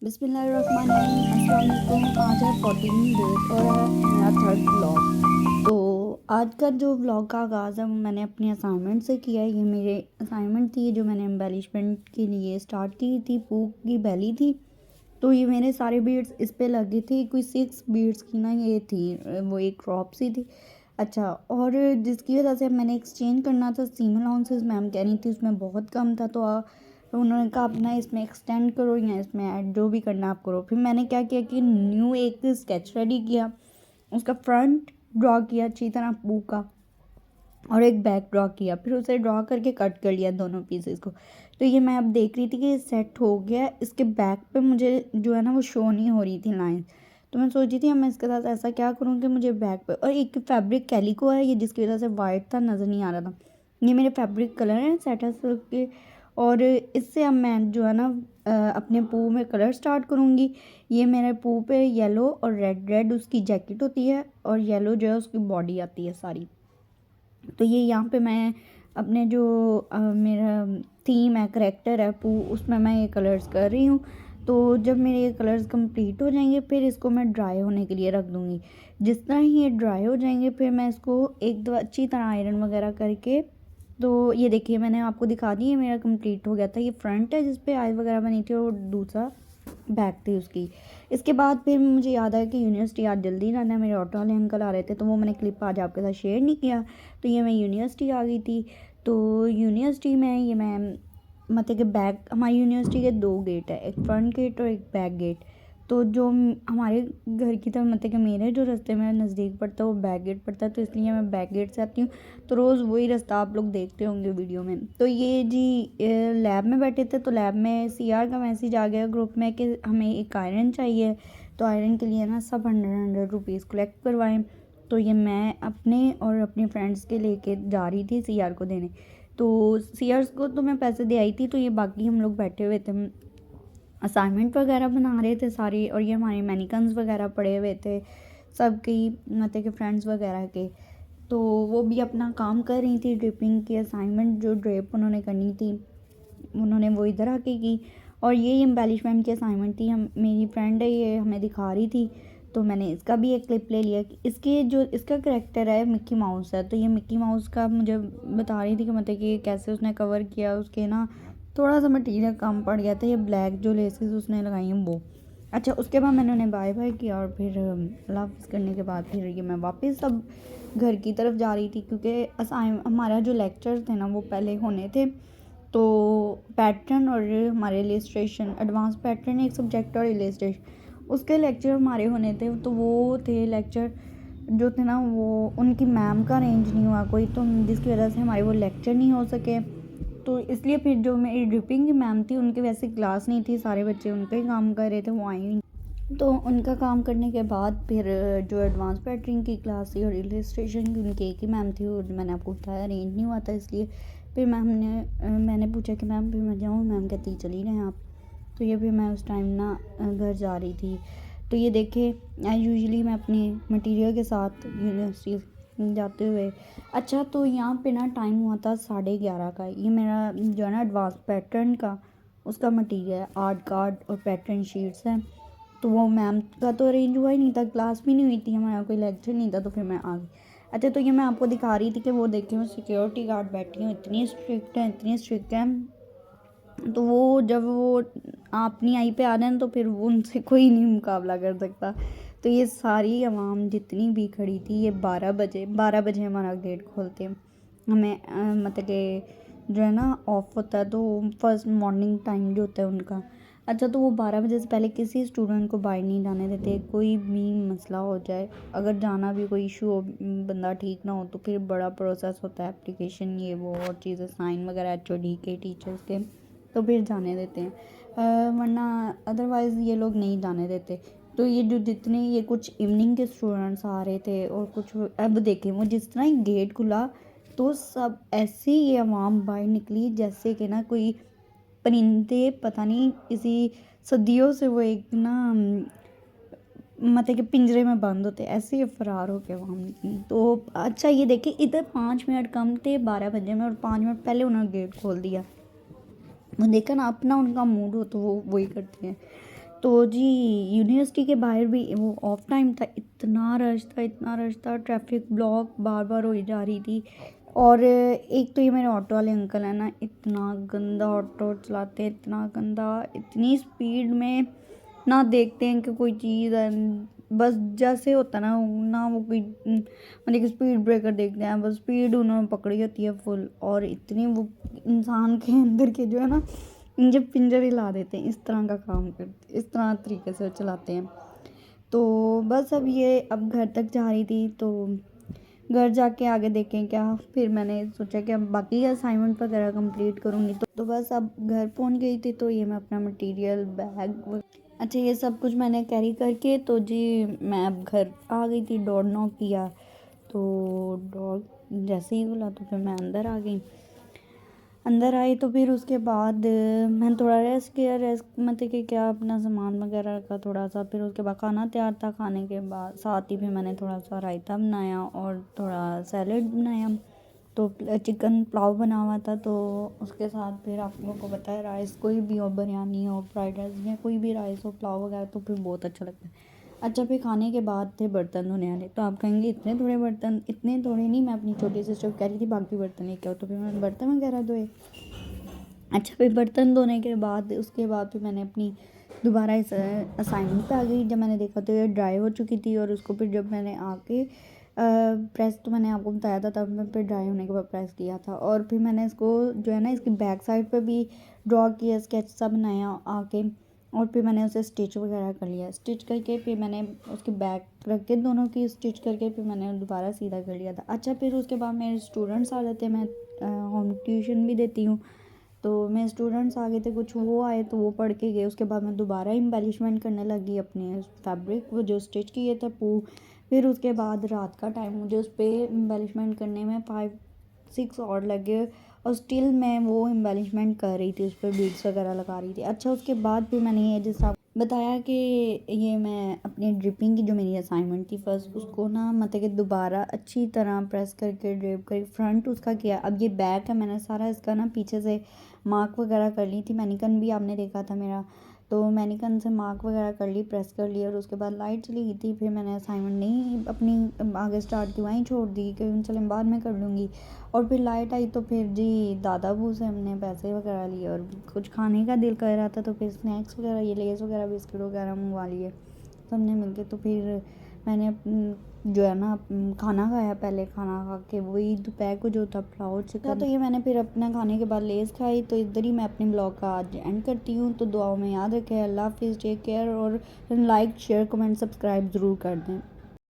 बिस्मिल्लाहिर्रहमानिर्रहीम। अस्सलाम वालेकुम। आज है 14 डेट और है मेरा थर्ड व्लॉग। तो आज का जो व्लॉग का आगाज़ है वो मैंने अपनी असाइनमेंट से किया है। ये मेरे असाइनमेंट थी जो मैंने एम्बेलिशमेंट के लिए स्टार्ट की थी। पूक की बैली थी, तो ये मेरे सारे बीड्स इस पे लगी थी। कोई 6 बीड्स की ना ये थी, वो एक क्रॉप सी थी। अच्छा, और जिसकी वजह से मैंने एक्सचेंज करना था। सीम अलाउंसेस मैम कह रही थी उसमें बहुत कम था, तो उन्होंने कहा अपना इसमें एक्सटेंड करो या इसमें ऐड जो भी करना आप करो। फिर मैंने क्या किया कि न्यू एक स्केच रेडी किया, उसका फ्रंट ड्रॉ किया अच्छी तरह पू का, और एक बैक ड्रॉ किया। फिर उसे ड्रॉ करके कट कर लिया दोनों पीसेस को। तो ये मैं अब देख रही थी कि सेट हो गया। इसके बैक पे मुझे जो है ना वो शो नहीं हो रही थी लाइन। तो मैं सोची थी अब मैं इसके साथ ऐसा क्या करूँ कि मुझे बैक पे, और एक फैब्रिक कैलिको है ये जिसकी वजह से वाइट था, नज़र नहीं आ रहा था। ये मेरे फैब्रिक कलर हैं सेटा सिल्क के, और इससे अब मैं जो है ना अपने पू में कलर स्टार्ट करूँगी। ये मेरे पू पे येलो और रेड रेड उसकी जैकेट होती है, और येलो जो है उसकी बॉडी आती है सारी। तो ये यहाँ पे मैं अपने जो मेरा थीम है, करेक्टर है पू, उसमें मैं ये कलर्स कर रही हूँ। तो जब मेरे ये कलर्स कंप्लीट हो जाएंगे फिर इसको मैं ड्राई होने के लिए रख दूँगी। जिस तरह ही ये ड्राई हो जाएंगे फिर मैं इसको एक दो अच्छी तरह आयरन वगैरह करके, तो ये देखिए मैंने आपको दिखा दी है मेरा कंप्लीट हो गया था। ये फ्रंट है जिस पे आई वगैरह बनी थी, और दूसरा बैक थी उसकी। इसके बाद फिर मुझे याद आया कि यूनिवर्सिटी आज जल्दी जाना है, मेरे ऑटो वाले अंकल आ रहे थे, तो वो मैंने क्लिप आज आपके साथ शेयर नहीं किया। तो ये मैं यूनिवर्सिटी आ गई थी। तो यूनिवर्सिटी में ये मैं मतलब कि बैक, हमारी यूनिवर्सिटी के 2 गेट है, एक फ्रंट गेट और एक बैक गेट। तो जो हमारे घर की तरफ मतलब कि मेरे जो रास्ते में नज़दीक पड़ता है वो बैक गेट पड़ता है, तो इसलिए मैं बैक गेट से आती हूँ। तो रोज़ वही रास्ता आप लोग देखते होंगे वीडियो में। तो ये जी लैब में बैठे थे, तो लैब में सीआर का मैसेज आ गया ग्रुप में कि हमें एक आयरन चाहिए। तो आयरन के लिए ना सब 100 कलेक्ट करवाएं। तो ये मैं अपने और अपने फ्रेंड्स के लेके जा रही थी सीआर को देने। तो सीआर को तो मैं पैसे दे आई थी। तो ये बाकी हम लोग बैठे हुए थे, असाइनमेंट वगैरह बना रहे थे सारे, और ये हमारे मैनिकन्स वगैरह पड़े हुए थे सबके, मतलब के फ्रेंड्स वगैरह के। तो वो भी अपना काम कर रही थी, ड्रिपिंग की असाइनमेंट जो ड्रेप उन्होंने करनी थी उन्होंने वो इधर आके की। और ये एम्बेलिशमेंट की असाइनमेंट थी, हम मेरी फ्रेंड है ये हमें दिखा रही थी। तो मैंने इसका भी एक क्लिप ले लिया कि इसके जो इसका करेक्टर है मिक्की माउस है। तो ये मिक्की माउस का मुझे बता रही थी कि मतलब कि कैसे उसने कवर किया, उसके ना थोड़ा सा मटीरियल कम पड़ गया था, ये ब्लैक जो लेसेस उसने लगाई हैं वो। अच्छा, उसके बाद मैंने उन्हें बाय बाय किया, और फिर अल्लाह हाफ़िज़ करने के बाद फिर ये मैं वापस अब घर की तरफ जा रही थी, क्योंकि असाइन हमारा जो लेक्चर थे ना वो पहले होने थे। तो पैटर्न और हमारे इलस्ट्रेशन, एडवांस पैटर्न एक सब्जेक्ट और इलस्ट्रेशन, उसके लेक्चर हमारे होने थे। तो वो थे लेक्चर जो थे ना वो उनकी मैम का अरेंज नहीं हुआ कोई, तो जिसकी वजह से हमारे वो लेक्चर नहीं हो सके। तो इसलिए फिर जो मेरी ड्रिपिंग की मैम थी उनके वैसे क्लास नहीं थी, सारे बच्चे उनका ही काम कर रहे थे, वो आई नहीं। तो उनका काम करने के बाद फिर जो एडवांस पैटर्निंग की क्लास थी और इलस्ट्रेशन की उनकी एक ही मैम थी, और मैंने आपको बताया अरेंज नहीं हुआ था, इसलिए फिर मैंने पूछा कि मैम फिर मैं जाऊँ, मैम कहती चली जाएँ आप। तो ये फिर मैं उस टाइम ना घर जा रही थी। तो ये देखे यूजुअली मैं अपनी मटेरियल के साथ यूनिवर्सिटी जाते हुए। अच्छा, तो यहाँ पे ना टाइम हुआ था 11:30 का। ये मेरा जो है ना एडवांस पैटर्न का उसका मटेरियल है, आर्ट कार्ड और पैटर्न शीट्स हैं। तो वो मैम का तो अरेंज हुआ ही नहीं था, क्लास भी नहीं हुई थी, हमारा कोई लेक्चर नहीं था, तो फिर मैं आ गई। अच्छा, तो ये मैं आपको दिखा रही थी कि वो देखिए मैं सिक्योरिटी गार्ड बैठी हूँ, इतनी स्ट्रिक्ट है, इतनी स्ट्रिक्ट है। तो वो जब वो अपनी आई पे आ जाए तो फिर वो उनसे कोई नहीं मुकाबला कर सकता। तो ये सारी आवाम जितनी भी खड़ी थी, ये 12 बजे हमारा गेट खोलते हैं। हमें मतलब कि जो है ना ऑफ होता है, तो फर्स्ट मॉर्निंग टाइम जो होता है उनका। अच्छा, तो वो 12 बजे से पहले किसी स्टूडेंट को बाहर नहीं जाने देते, कोई भी मसला हो जाए, अगर जाना भी कोई इशू हो, बंदा ठीक ना हो, तो फिर बड़ा प्रोसेस होता है, एप्लीकेशन ये वो और चीज़ें, साइन वगैरह एचओडी के, टीचर्स के, तो फिर जाने देते हैं। वरना अदरवाइज़ ये लोग नहीं जाने देते। तो ये जो जितने ये कुछ इवनिंग के स्टूडेंट्स आ रहे थे, और कुछ अब देखें वो जिस तरह ही गेट खुला तो सब ऐसे ये आवाम बाहर निकली जैसे कि ना कोई परिंदे, पता नहीं किसी सदियों से वो एक ना मतलब कि पिंजरे में बंद होते, ऐसे ही फरार हो के वहाँ निकली। तो अच्छा, ये देखिए इधर 5 मिनट कम थे 12 बजे में, और 5 मिनट पहले उन्होंने गेट खोल दिया। वो देखा ना, अपना उनका मूड हो तो वो वही करते हैं। तो जी यूनिवर्सिटी के बाहर भी वो ऑफ टाइम था, इतना रश था, ट्रैफिक ब्लॉक बार बार हो जा रही थी। और एक तो ये मेरे ऑटो वाले अंकल हैं ना, इतना गंदा ऑटो चलाते हैं, इतना गंदा, इतनी स्पीड में ना देखते हैं कि कोई चीज़ है, बस जैसे होता है ना वो कोई मतलब कि स्पीड ब्रेकर देखते हैं, बस स्पीड उन्होंने पकड़ी होती है फुल, और इतनी वो इंसान के अंदर के जो है ना इंजर पिंजर हिला देते हैं, इस तरह का काम करते, इस तरह तरीके से चलाते हैं। तो बस अब घर तक जा रही थी, तो घर जाके आगे देखें क्या। फिर मैंने सोचा कि अब बाकी असाइनमेंट वगैरह कंप्लीट करूँगी, तो बस अब घर पहुँच गई थी। तो ये मैं अपना मटेरियल बैग अच्छा ये सब कुछ मैंने कैरी करके, तो जी मैं अब घर आ गई थी। डोर नॉक किया, तो डोर जैसे ही खुला तो फिर मैं अंदर आई। तो फिर उसके बाद मैंने थोड़ा रेस्ट किया, रेस्ट मतलब कि क्या अपना सामान वगैरह का थोड़ा सा। फिर उसके बाद खाना तैयार था, खाने के बाद साथ ही फिर मैंने थोड़ा सा रायता बनाया और थोड़ा सैलेड बनाया। तो चिकन पुलाव बना हुआ था, तो उसके साथ फिर आप लोगों को पता है राइस, कोई भी हो, बिरयानी हो, फ्राइड राइस या कोई भी राइस हो, पुलाव वगैरह, तो फिर बहुत अच्छा लगता है। अच्छा फिर खाने के बाद थे बर्तन धोने वाले। तो आप कहेंगे इतने थोड़े बर्तन, इतने थोड़े नहीं, मैं अपनी छोटी सिस्टर को कह रही थी बाकी बर्तन लेके आओ, तो फिर मैंने बर्तन वगैरह धोए। अच्छा फिर बर्तन धोने के बाद उसके बाद फिर मैंने अपनी दोबारा इस असाइनमेंट पे आ गई। जब मैंने देखा तो ये ड्राई हो चुकी थी, और उसको फिर जब मैंने आके प्रेस, तो मैंने आपको बताया था तब मैं फिर ड्राई होने के बाद प्रेस किया था। और फिर मैंने इसको जो है ना इसकी बैक साइड पे भी ड्रॉ किया, स्केच सा बनाया आके, और फिर मैंने उसे स्टिच वगैरह कर लिया। स्टिच करके फिर मैंने उसकी बैक रख के दोनों की स्टिच करके फिर मैंने दोबारा सीधा कर लिया था। अच्छा फिर उसके बाद मेरे स्टूडेंट्स आ जाते हैं, मैं होम ट्यूशन भी देती हूँ, तो मेरे स्टूडेंट्स आ गए थे कुछ, वो आए तो वो पढ़ के गए। उसके बाद मैं दोबारा एम्बेलिशमेंट करने लगी अपने फैब्रिक वो जो स्टिच किए थे फिर उसके बाद रात का टाइम, मुझे उस पर एम्बेलिशमेंट करने में 5-6 और लगे, और स्टिल मैं वो एम्बेलिशमेंट कर रही थी, उस पर बीड्स वगैरह लगा रही थी। अच्छा उसके बाद फिर मैंने ये जैसा बताया कि ये मैं अपनी ड्रिपिंग की जो मेरी असाइनमेंट थी फर्स्ट, उसको ना मतलब कि दोबारा अच्छी तरह प्रेस करके ड्रिप कर फ्रंट उसका किया। अब ये बैक है, मैंने सारा इसका ना पीछे से मार्क वगैरह कर ली थी, मैनिकन भी आपने देखा था मेरा, तो मैनिकन से मार्क वगैरह कर ली, प्रेस कर लिया। और उसके बाद लाइट चली गई थी, फिर मैंने असाइनमेंट नहीं अपनी आगे स्टार्ट की, वहीं छोड़ दी कि चले बाद में कर लूँगी। और फिर लाइट आई तो फिर जी दादा बू से हमने पैसे वगैरह लिए, और कुछ खाने का दिल कर रहा था, तो फिर स्नैक्स वगैरह ये लेस वगैरह बिस्किट वगैरह मंगवा लिए सबने मिलके। तो फिर मैंने जो है ना खाना खाया, पहले खाना खा के वही दोपहर को जो था पुलाव चिकन, तो ये मैंने फिर अपना खाने के बाद लेस खाई। तो इधर ही मैं अपने ब्लॉग का आज एंड करती हूँ। तो दुआओं में याद रखें। अल्लाह हाफिज़, टेक केयर, और लाइक शेयर कमेंट सब्सक्राइब ज़रूर कर दें।